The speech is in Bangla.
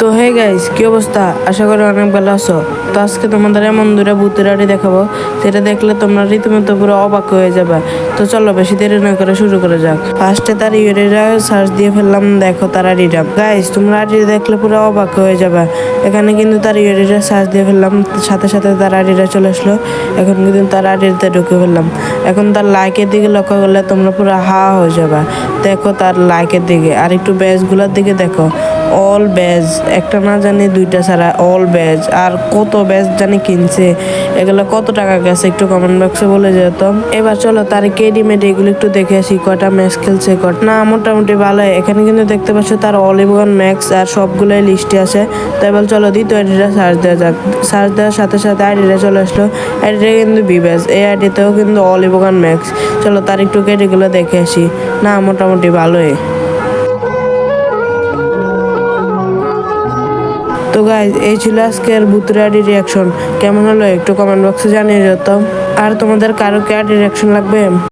তো হে গাইস, কি অবস্থা? আশা করি অনেক ভালো আছো। তো আজকে তোমাদের এমন দুটা ভূতের আড়ি দেখাবো, সেটা দেখলে তোমরা রীতিমতো পুরো অবাক হয়ে যাবে। তো চলো বেশি দেরি না করে শুরু করে যাক। ফার্স্টে তার ইউরিরা সার্চ দিয়ে ফেললাম, দেখো তার আড়িটা। গাইস, তোমরা আড়ি দেখলে পুরো অবাক হয়ে যাবে। এখানে কিন্তু তার ইউরিরা সার্চ দিয়ে ফেললাম, সাথে সাথে তার আড়িটা চলে আসলো। এখন কিন্তু তার আড়িতে ঢুকে ফেললাম। এখন তার লাইকের দিকে লক্ষ্য করলে তোমরা পুরো হা হয়ে যাবে। দেখো তার লাইকের দিকে, আর একটু ব্যাচগুলোর দিকে দেখো। অল ব্যাচ, একটা না জানি দুইটা ছাড়া অল ব্যাচ। আর কত ব্যাচ জানি কিনছে, এগুলো কত টাকা গেছে একটু কমেন্ট বক্সে বলে যেত। এবার চলো তার কেডি মেডি এগুলো একটু দেখে আসি, কয়টা ম্যাচ খেলছে না মোটামুটি ভালোই। এখানে কিন্তু দেখতে পাচ্ছ তার অলিভগান ম্যাক্স আর সবগুলোই লিস্টে আছে। তো এবার চলো দ্বিতীয় আইডিটা সার্চ দেওয়া যাক। সার্চ দেওয়ার সাথে সাথে আইডিটা চলে আসলো। আইডিটা কিন্তু বি ব্যাচ, এই আইডিতেও কিন্তু অলিভগান ম্যাক্স। চলো তার একটু কেডিগুলো দেখে আসি। না মোটামুটি ভালোই। তো গাইজ, এই ছিল আজকের ভূতুরাডি রিয়াকশন। কেমন হলো একটু কমেন্ট বক্সে জানিয়ে যেত। আর তোমাদের কারো কি আর রিয়াকশন লাগবে?